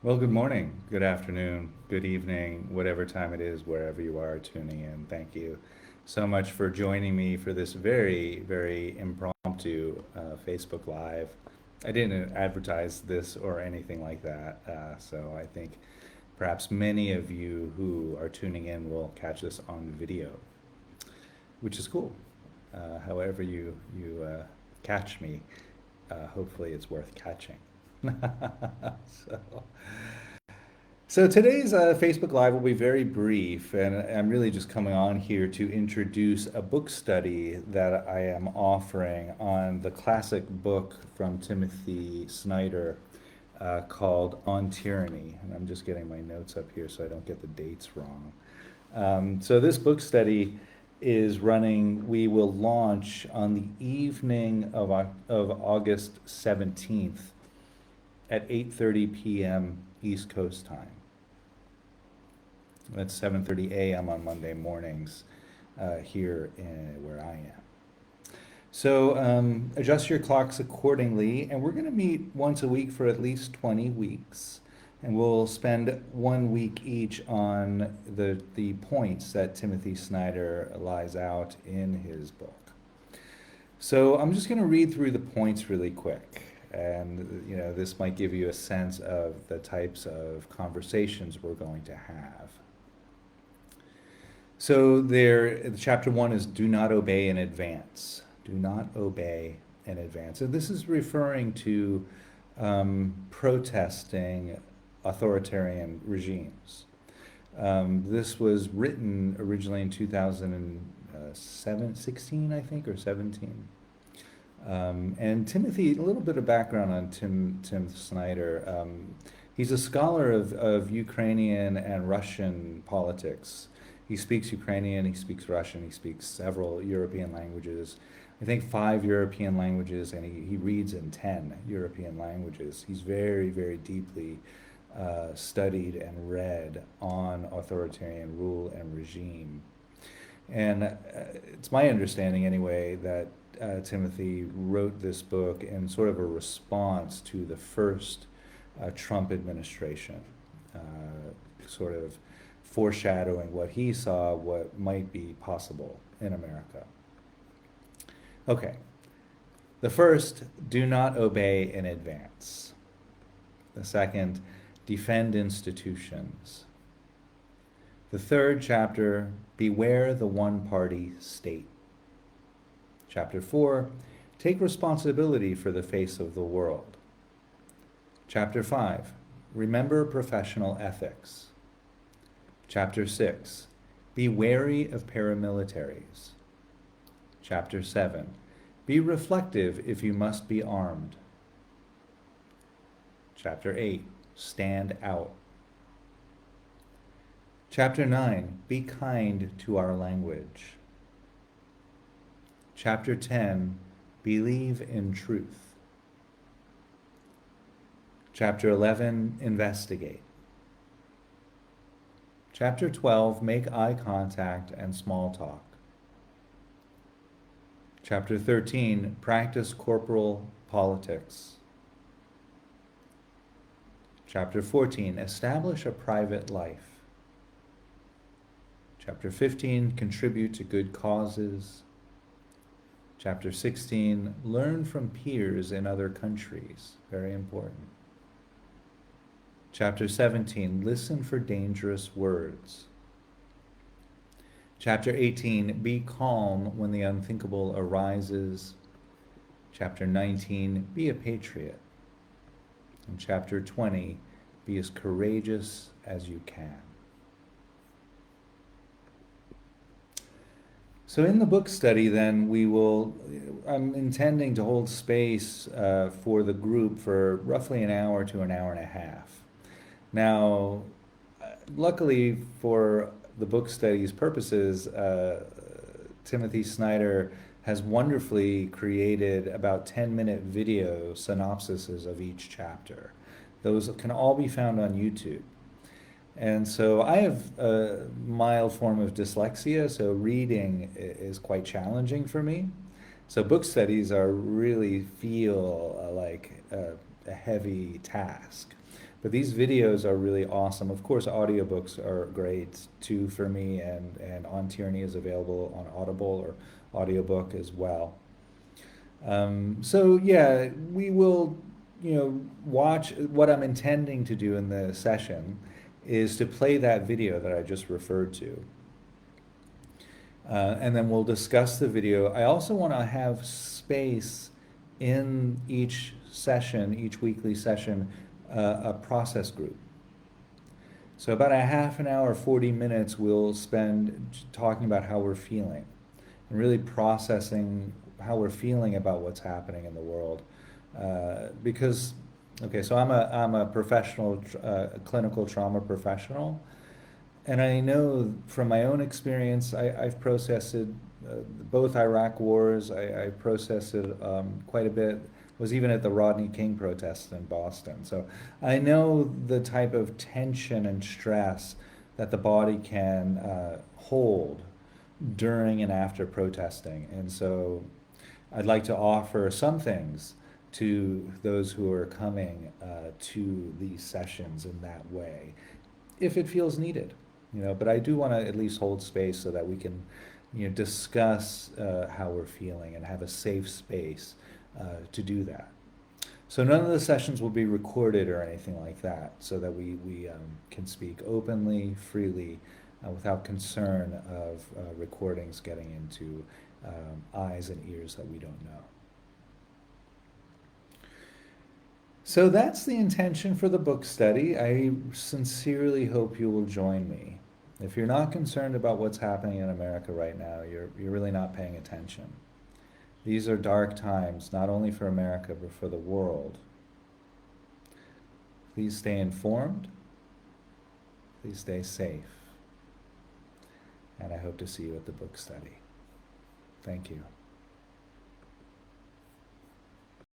Well, good morning, good afternoon, good evening, whatever time it is, wherever you are tuning in. Thank you so much for joining me for this very, very impromptu Facebook Live. I didn't advertise this or anything like that, so I think perhaps many of you who are tuning in will catch this on video, which is cool. However you catch me, hopefully it's worth catching. so. So today's Facebook Live will be very brief, and I'm really just coming on here to introduce a book study that I am offering on the classic book from Timothy Snyder called On Tyranny. And I'm just getting my notes up here so I don't get the dates wrong. So this book study is running, we will launch on the evening of August 17th at 8:30 p.m. East Coast time. That's 7:30 a.m. on Monday mornings here where I am. So adjust your clocks accordingly, and we're going to meet once a week for at least 20 weeks. And we'll spend 1 week each on the points that Timothy Snyder lays out in his book. So I'm just going to read through the points really quick. And this might give you a sense of the types of conversations we're going to have. So chapter 1 is do not obey in advance. Do not obey in advance. And this is referring to protesting authoritarian regimes. This was written originally in 2016, I think, or 17. And Timothy, a little bit of background on Tim Snyder. He's a scholar of Ukrainian and Russian politics. He speaks Ukrainian, he speaks Russian, he speaks several European languages. I think 5 European languages, and he reads in 10 European languages. He's very, very deeply studied and read on authoritarian rule and regime. And it's my understanding, anyway, that Timothy wrote this book in sort of a response to the first Trump administration, sort of foreshadowing what he saw, what might be possible in America. Okay. The first, do not obey in advance. The second, defend institutions. The third chapter, beware the one-party state. Chapter 4, take responsibility for the face of the world. Chapter 5, remember professional ethics. Chapter 6, be wary of paramilitaries. Chapter 7, be reflective if you must be armed. Chapter 8, stand out. Chapter 9, be kind to our language. Chapter 10, believe in truth. Chapter 11, investigate. Chapter 12, make eye contact and small talk. Chapter 13, practice corporal politics. Chapter 14, establish a private life. Chapter 15, contribute to good causes. Chapter 16, learn from peers in other countries. Very important. Chapter 17, listen for dangerous words. Chapter 18, be calm when the unthinkable arises. Chapter 19, be a patriot. And Chapter 20, be as courageous as you can. So in the book study, then, I'm intending to hold space for the group for roughly an hour to an hour and a half. Now, luckily for the book study's purposes, Timothy Snyder has wonderfully created about 10-minute video synopsises of each chapter. Those can all be found on YouTube. And so I have a mild form of dyslexia, so reading is quite challenging for me. So book studies really feel like a heavy task. But these videos are really awesome. Of course, audiobooks are great too for me, and On Tyranny is available on Audible or audiobook as well. So yeah, we will, watch. What I'm intending to do in the session is to play that video that I just referred to. And then we'll discuss the video. I also want to have space in each session, each weekly session, a process group. So about a half an hour, 40 minutes, we'll spend talking about how we're feeling and really processing how we're feeling about what's happening in the world. Because, okay, so I'm a professional, clinical trauma professional. And I know from my own experience, I've processed both Iraq wars. I processed it quite a bit. Was even at the Rodney King protests in Boston. So I know the type of tension and stress that the body can hold during and after protesting. And so I'd like to offer some things to those who are coming to these sessions in that way, if it feels needed. But I do want to at least hold space so that we can, discuss how we're feeling and have a safe space to do that. So none of the sessions will be recorded or anything like that, so that we can speak openly, freely, without concern of recordings getting into eyes and ears that we don't know. So that's the intention for the book study. I sincerely hope you will join me. If you're not concerned about what's happening in America right now, you're really not paying attention. These are dark times, not only for America, but for the world. Please stay informed. Please stay safe. And I hope to see you at the book study. Thank you.